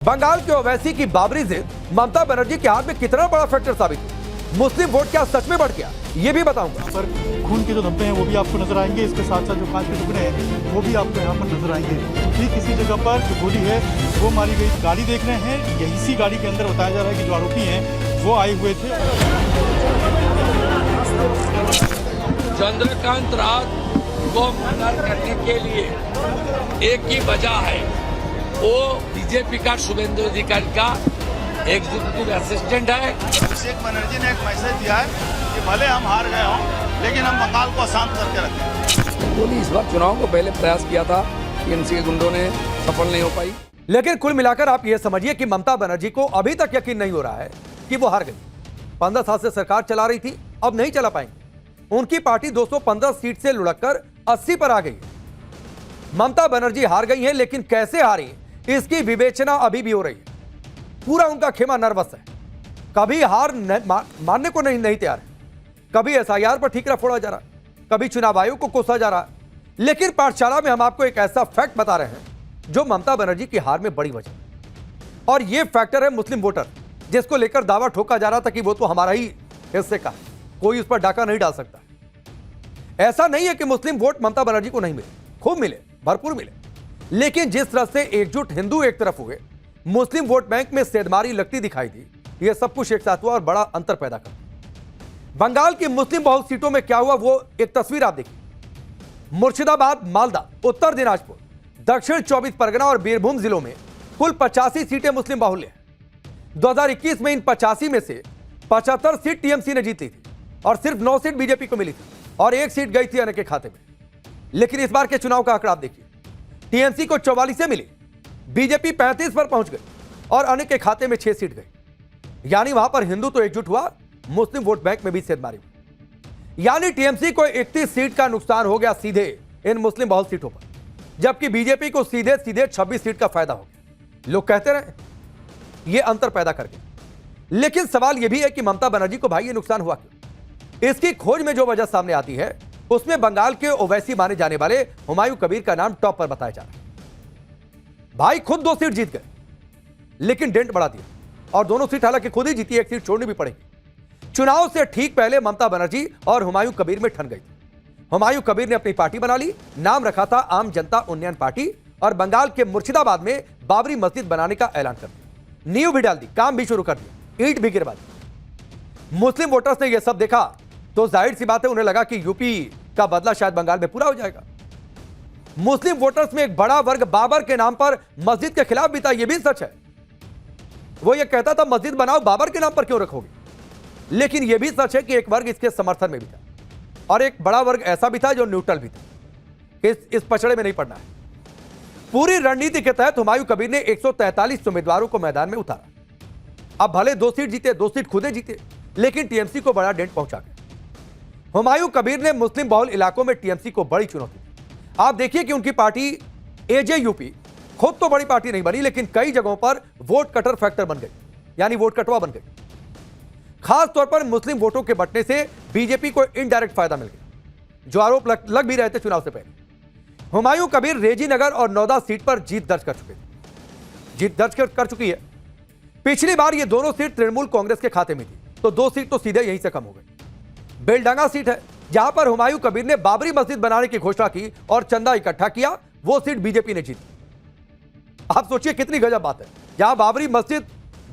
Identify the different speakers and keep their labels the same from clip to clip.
Speaker 1: बंगाल के ओवैसी की बाबरी जिद ममता बनर्जी के हाथ में कितना बड़ा फैक्टर साबित हुआ? मुस्लिम वोट क्या सच में बढ़ गया, ये भी बताऊंगा।
Speaker 2: पर खून के जो धब्बे हैं वो भी आपको नजर आएंगे, इसके साथ साथ जो कांच के टुकड़े हैं वो भी आपको यहाँ पर नजर आएंगे। ठीक इसी जगह पर जो गोली है वो मारी गई। गाड़ी देख रहे हैं, यही इसी गाड़ी के अंदर बताया जा रहा है कि जो आरोपी हैं वो आए हुए थे।
Speaker 3: चंद्रकांत राज को मना करने के लिए एक ही वजह है, वो बीजेपी का शुभेंदु अधिकारी का एग्जीक्यूटिव असिस्टेंट है।
Speaker 4: अभिषेक बनर्जी ने एक मैसेज दिया है कि भले हम हार गए हों लेकिन हम बंगाल को शांत करके रखें।
Speaker 3: उन्होंने इस बार चुनाव को पहले प्रयास किया था, टीएमसी के गुंडों ने सफल नहीं हो पाई।
Speaker 1: लेकिन कुल मिलाकर आप ये समझिए कि ममता बनर्जी को अभी तक यकीन नहीं हो रहा है कि वो हार गई। 15 साल से सरकार चला रही थी, अब नहीं चला पाएंगे। उनकी पार्टी 215 सीट से लुढ़ककर 80 पर आ गई है। ममता बनर्जी हार गई है, लेकिन कैसे हारी इसकी विवेचना अभी भी हो रही है। पूरा उनका खेमा नर्वस है, कभी हार मानने को नहीं तैयार है। कभी एसआईआर पर ठीकरा फोड़ा जा रहा है, कभी चुनाव आयोग को कोसा जा रहा है। लेकिन पाठशाला में हम आपको एक ऐसा फैक्ट बता रहे हैं जो ममता बनर्जी की हार में बड़ी वजह है। और यह फैक्टर है मुस्लिम वोटर, जिसको लेकर दावा ठोका जा रहा था कि वो तो हमारा ही हिस्से का है, कोई उस पर डाका नहीं डाल सकता। ऐसा नहीं है कि मुस्लिम वोट ममता बनर्जी को नहीं मिले, खूब मिले, भरपूर मिले। लेकिन जिस तरह से एकजुट हिंदू एक तरफ हुए, मुस्लिम वोट बैंक में सेधमारी लगती दिखाई दी, यह सब कुछ एक साथ हुआ और बड़ा अंतर पैदा कर। बंगाल की मुस्लिम बहुल सीटों में क्या हुआ वो एक तस्वीर आप देखिए। मुर्शिदाबाद, मालदा, उत्तर दिनाजपुर, दक्षिण 24 परगना और बीरभूम जिलों में कुल 85 सीटें मुस्लिम बाहुल्य हैं। 2021 में इन 85 में से 75 सीट टीएमसी ने जीत ली थी और सिर्फ 9 सीट बीजेपी को मिली थी और 1 सीट गई थी अन्य के खाते में। लेकिन इस बार के चुनाव का आंकड़ा आप देखिए, टीएमसी को 44 से मिली, बीजेपी 35 पर पहुंच गई और अन्य के खाते में 6 सीट गई। यानी वहां पर हिंदू तो एकजुट हुआ, मुस्लिम वोट बैंक में भी सेधमारी हुई। यानी टीएमसी को 31 सीट का नुकसान हो गया सीधे इन मुस्लिम बहुल सीटों पर, जबकि बीजेपी को सीधे 26 सीट का फायदा हो गया। लोग कहते रहे ये अंतर पैदा कर गया। लेकिन सवाल यह भी है कि ममता बनर्जी को भाई ये नुकसान हुआ क्यों? इसकी खोज में जो वजह सामने आती है उसमें बंगाल के ओवैसी माने जाने वाले हुमायूं कबीर का नाम टॉप पर बताया जा रहा है। भाई खुद 2 सीट जीत गए, लेकिन डेंट बढ़ा दिया और दोनों सीट हालांकि खुद ही जीती, 1 सीट छोड़नी भी पड़ेगी। चुनाव से ठीक पहले ममता बनर्जी और हुमायूं कबीर में ठन गई थी। हुमायूं कबीर ने अपनी पार्टी बना ली, नाम रखा था आम जनता उन्नयन पार्टी, और बंगाल के मुर्शिदाबाद में बाबरी मस्जिद बनाने का ऐलान कर दिया, नींव भी डाल दी, काम भी शुरू कर दिया, ईंट भी गिरवा दी। मुस्लिम वोटर्स ने यह सब देखा तो जाहिर सी बात है उन्हें लगा कि यूपी का बदला शायद बंगाल में पूरा हो जाएगा। मुस्लिम वोटर्स में एक बड़ा वर्ग बाबर के नाम पर मस्जिद के खिलाफ भी था, यह भी सच है। वो ये कहता था मस्जिद बनाओ, बाबर के नाम पर क्यों रखोगे। लेकिन यह भी सच है कि एक वर्ग इसके समर्थन में भी था और एक बड़ा वर्ग ऐसा भी था जो न्यूट्रल भी था, इस पचड़े में नहीं पड़ना है। पूरी रणनीति के तहत हुमायूं कबीर ने 143 उम्मीदवारों को मैदान में उतारा। अब भले 2 सीट जीते, 2 सीट खुदे जीते, लेकिन टीएमसी को बड़ा डेंट पहुंचा गया। हुमायूं कबीर ने मुस्लिम बहुल इलाकों में टीएमसी को बड़ी चुनौती दी। आप देखिए कि उनकी पार्टी एजेयूपी खुद तो बड़ी पार्टी नहीं बनी, लेकिन कई जगहों पर वोट कटर फैक्टर बन गई, यानी वोट कटवा बन गई। खास तौर पर मुस्लिम वोटों के बंटने से बीजेपी को इनडायरेक्ट फायदा मिल गया, जो आरोप लग भी रहे थे चुनाव से पहले। हुमायूं कबीर रेजीनगर और नौदा सीट पर जीत दर्ज कर चुकी है। पिछली बार ये दोनों सीट तृणमूल कांग्रेस के खाते में थी, तो 2 सीट तो सीधे यहीं से कम हो गई। बेलडांगा सीट है जहां पर हुमायूं कबीर ने बाबरी मस्जिद बनाने की घोषणा की और चंदा इकट्ठा किया, वो सीट बीजेपी ने जीती। आप सोचिए कितनी गजब बात है, जहां बाबरी मस्जिद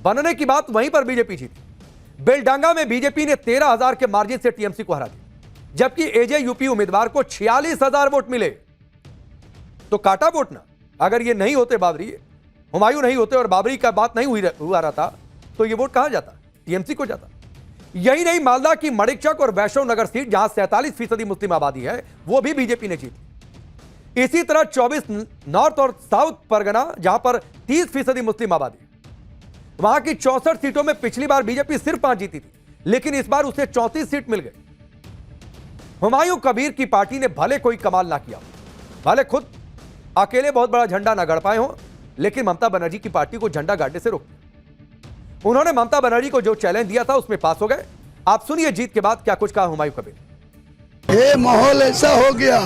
Speaker 1: बनने की बात वहीं पर बीजेपी जीती। बेलडांगा में बीजेपी ने 13,000 के मार्जिन से टीएमसी को हरा दिया, जबकि एजेयूपी उम्मीदवार को 46,000 वोट मिले। तो काटा वोट ना, अगर ये नहीं होते बाबरी, हुमायूं नहीं होते और बाबरी का बात नहीं हुआ रहा था, तो ये वोट कहां जाता? टीएमसी को जाता। यही नहीं, मालदा की मणिकचक और वैष्णव नगर सीट जहां 47% मुस्लिम आबादी है, वो भी बीजेपी ने जीती। इसी तरह 24 नॉर्थ और साउथ परगना जहां पर 30% मुस्लिम आबादी है, वहां की 64 सीटों में पिछली बार बीजेपी सिर्फ 5 जीती थी, लेकिन इस बार उसे 34 सीट मिल गई। हुमायूं कबीर की पार्टी ने भले कोई कमाल ना किया, भले खुद अकेले बहुत बड़ा झंडा ना गड़ पाए हो, लेकिन ममता बनर्जी की पार्टी को झंडा गाड़ने से रोक दिया। उन्होंने ममता बनर्जी को जो चैलेंज दिया था उसमें पास हो गए। आप सुनिए जीत के बाद क्या कुछ कहा हुमायूं कबीर।
Speaker 5: ये माहौल ऐसा हो गया,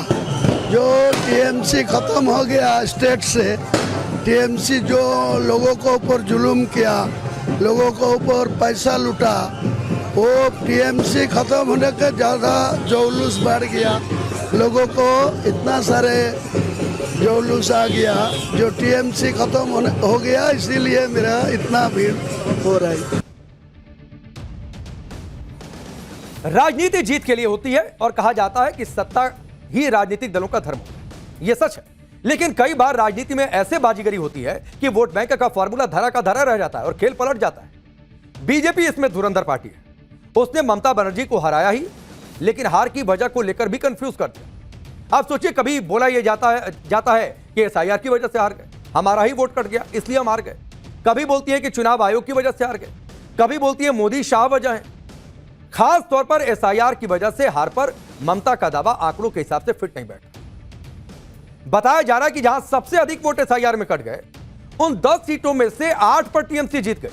Speaker 5: जो टीएमसी खत्म हो गया स्टेट से, टीएमसी जो लोगों को ऊपर जुल्म किया, लोगों को ऊपर पैसा लूटा, वो टीएमसी खत्म होने का ज़्यादा जुलूस बढ़ गया। लोगों को इतना सारे जुलूस आ गया जो टीएमसी खत्म हो गया, इसीलिए मेरा इतना भीड़ हो रहा है।
Speaker 1: राजनीति जीत के लिए होती है और कहा जाता है कि सत्ता ही राजनीतिक दलों का धर्म होता है। यह सच है, लेकिन कई बार राजनीति में ऐसे बाजीगरी होती है कि वोट बैंक का फॉर्मूला धरा का धरा रह जाता है और खेल पलट जाता है। बीजेपी इसमें धुरंधर पार्टी है। उसने ममता बनर्जी को हराया ही, लेकिन हार की वजह को लेकर भी कंफ्यूज कर दिया। आप सोचिए, कभी बोला यह जाता है कि एसआईआर की वजह से हार गए, हमारा ही वोट कट गया इसलिए हम हार गए। कभी बोलती है कि चुनाव आयोग की वजह से हार गए, कभी बोलती है मोदी शाह वजह है। खास तौर पर एसआईआर की वजह से हार पर ममता का दावा आंकड़ों के हिसाब से फिट नहीं बैठा। बताया जा रहा है कि जहां सबसे अधिक वोट एसआईआर में कट गए, उन 10 सीटों में से 8 पर टीएमसी जीत गई।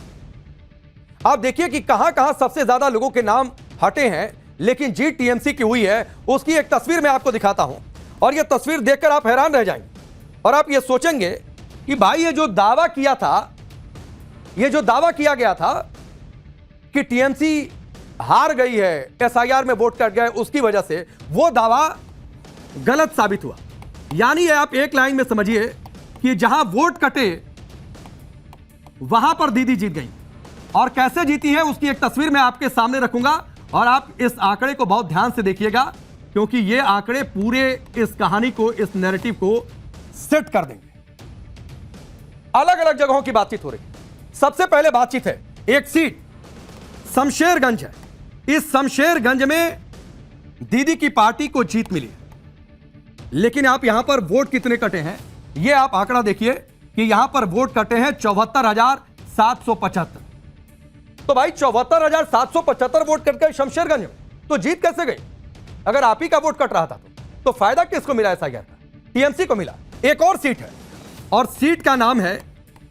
Speaker 1: आप देखिए कि कहां कहां सबसे ज्यादा लोगों के नाम हटे हैं, लेकिन जीत टीएमसी की हुई है। उसकी एक तस्वीर मैं आपको दिखाता हूं और यह तस्वीर देखकर आप हैरान रह जाएंगे और आप यह सोचेंगे कि भाई ये जो दावा किया गया था कि टीएमसी हार गई है, एसआईआर में वोट कट गए उसकी वजह से, वो दावा गलत साबित हुआ। यानी आप एक लाइन में समझिए कि जहां वोट कटे वहां पर दीदी जीत गई। और कैसे जीती है उसकी एक तस्वीर मैं आपके सामने रखूंगा और आप इस आंकड़े को बहुत ध्यान से देखिएगा, क्योंकि ये आंकड़े पूरे इस कहानी को, इस नैरेटिव को सेट कर देंगे। अलग अलग जगहों की बातचीत हो रही है। सबसे पहले बातचीत है, एक सीट शमशेरगंज है। इस शमशेरगंज में दीदी की पार्टी को जीत मिली, लेकिन आप यहां पर वोट कितने कटे हैं यह आप आंकड़ा देखिए कि यहां पर वोट कटे हैं 74,775। तो भाई 74,775 वोट कट गए शमशेरगंज में, तो जीत कैसे गई? अगर आप ही का वोट कट रहा था तो फायदा किसको मिला? एसआईआर का टीएमसी को मिला। एक और सीट है और सीट का नाम है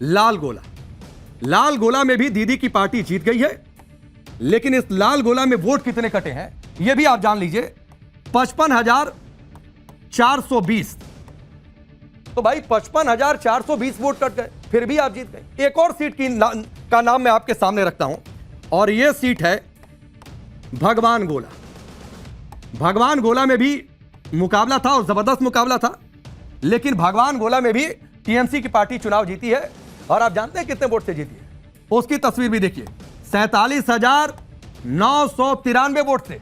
Speaker 1: लाल गोला। लाल गोला में भी दीदी की पार्टी जीत गई है, लेकिन इस लाल गोला में वोट कितने कटे हैं यह भी आप जान लीजिए, 55,420। तो भाई 55,420 वोट कट गए, फिर भी आप जीत गए। एक और सीट का नाम मैं आपके सामने रखता हूं और यह सीट है भगवान गोला। भगवान गोला में भी मुकाबला था और जबरदस्त मुकाबला था, लेकिन भगवान गोला में भी टीएमसी की पार्टी चुनाव जीती है। और आप जानते हैं कितने वोट से जीती है? उसकी तस्वीर भी देखिए, 47,993 वोट से।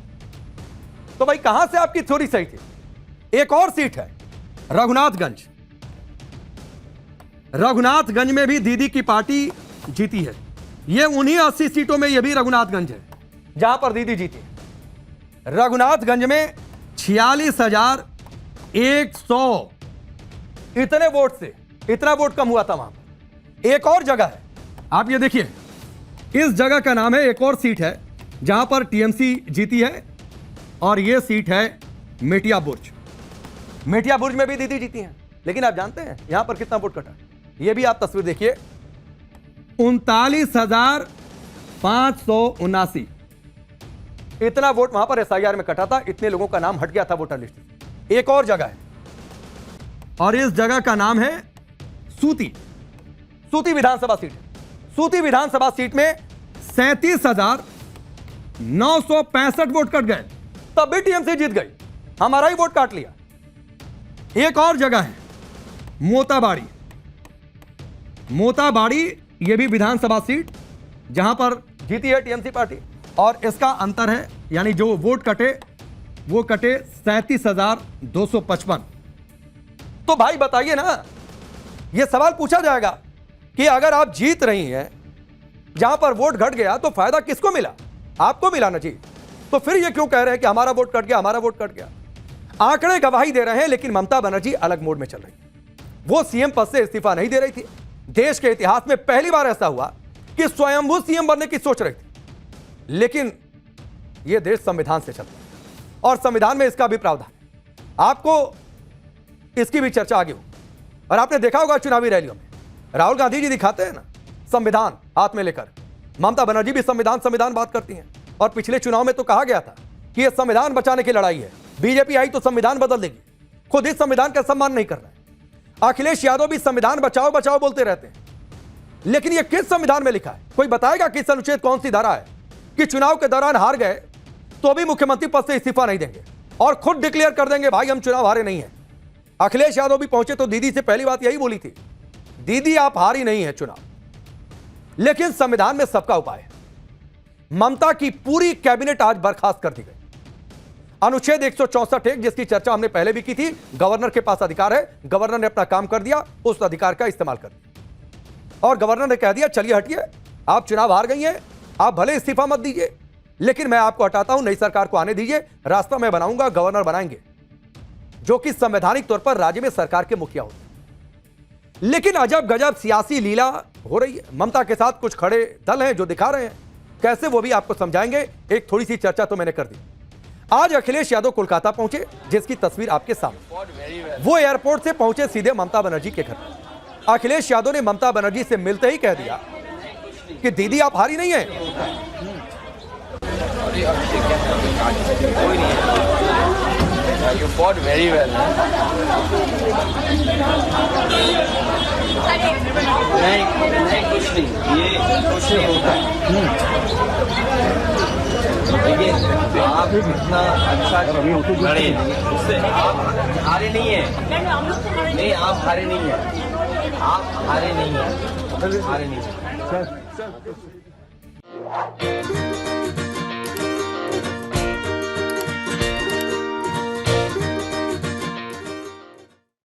Speaker 1: तो भाई कहां से आपकी थ्योरी सही थी? एक और सीट है रघुनाथगंज। रघुनाथगंज में भी दीदी की पार्टी जीती है। यह उन्हीं 80 सीटों में यह भी रघुनाथगंज है जहां पर दीदी जीती है। रघुनाथगंज में 46,100 इतने वोट से, इतना वोट कम हुआ था वहां पर। एक और जगह है, आप ये देखिए, इस जगह का नाम है, एक और सीट है जहां पर टीएमसी जीती है और यह सीट है मेटिया बुर्ज। मेटिया बुर्ज में भी दीदी जीती हैं, लेकिन आप जानते हैं यहां पर कितना वोट कटा? यह भी आप तस्वीर देखिए, 39,579 इतना वोट वहां पर एसआईआर में कटा था। इतने लोगों का नाम हट गया था वोटर लिस्ट से। एक और जगह है और इस जगह का नाम है सूती विधानसभा सीट। सूती विधानसभा सीट में 37,965 वोट कट गए, तब भी टीएमसी जीत गई, हमारा ही वोट काट लिया। एक और जगह है मोताबाड़ी, यह भी विधानसभा सीट जहां पर जीती है टीएमसी पार्टी, और इसका अंतर है, यानी जो वोट कटे वो कटे 37,255। तो भाई बताइए ना, यह सवाल पूछा जाएगा कि अगर आप जीत रही हैं जहां पर वोट घट गया तो फायदा किसको मिला? आपको मिला ना जी। तो फिर ये क्यों कह रहे हैं कि हमारा वोट कट गया, हमारा वोट कट गया? आंकड़े गवाही दे रहे हैं, लेकिन ममता बनर्जी अलग मोड में चल रही है। वो सीएम पद से इस्तीफा नहीं दे रही थी। देश के इतिहास में पहली बार ऐसा हुआ कि स्वयंभू सीएम बनने की सोच रही थी, लेकिन यह देश संविधान से चलता है और संविधान में इसका भी प्रावधान है। आपको इसकी भी चर्चा आगे हो। और आपने देखा होगा चुनावी रैलियों में राहुल गांधी जी दिखाते हैं ना संविधान हाथ में लेकर, ममता बनर्जी भी संविधान बात करती हैं। और पिछले चुनाव में तो कहा गया था कि यह संविधान बचाने की लड़ाई है, बीजेपी आई तो संविधान बदल देगी। खुद इस संविधान का सम्मान नहीं कर रहा है। अखिलेश यादव भी संविधान बचाओ बचाओ बोलते रहते हैं, लेकिन यह किस संविधान में लिखा है? कोई बताएगा किस अनुच्छेद कौन सी धारा है कि चुनाव के दौरान हार गए तो भी मुख्यमंत्री पद से इस्तीफा नहीं देंगे और खुद डिक्लेयर कर देंगे भाई हम चुनाव हारे नहीं है। अखिलेश यादव भी पहुंचे तो दीदी से पहली बात यही बोली थी, दीदी आप हारी नहीं है चुनाव। लेकिन संविधान में सबका उपाय है। ममता की पूरी कैबिनेट आज बर्खास्त कर दी गई। अनुच्छेद 164 जिसकी चर्चा हमने पहले भी की थी, गवर्नर के पास अधिकार है, गवर्नर ने अपना काम कर दिया, उस अधिकार का इस्तेमाल कर दिया और गवर्नर ने कह दिया चलिए हटिए, आप चुनाव हार गई हैं, आप भले इस्तीफा मत दीजिए लेकिन मैं आपको हटाता हूं, नई सरकार को आने दीजिए, रास्ता मैं बनाऊंगा, गवर्नर बनाएंगे, जो कि संवैधानिक तौर पर राज्य में सरकार के मुखिया होते हैं। लेकिन अजब गजब सियासी लीला हो रही है। ममता के साथ कुछ खड़े दल हैं जो दिखा रहे हैं, कैसे वो भी आपको समझाएंगे। एक थोड़ी सी चर्चा तो मैंने कर दी। आज अखिलेश यादव कोलकाता पहुंचे, जिसकी तस्वीर आपके सामने। वो एयरपोर्ट से पहुंचे सीधे ममता बनर्जी के घर। अखिलेश यादव ने ममता बनर्जी से मिलते ही कह दिया कि दीदी आप हारी नहीं है।
Speaker 3: You fought very well. नहीं कुछ नहीं, ये कुछ नहीं होता है। देखिए आप इतना अच्छा लड़े, उससे आप हारे नहीं है। नहीं आप हारे नहीं है, आप हारे नहीं है, हारे नहीं है।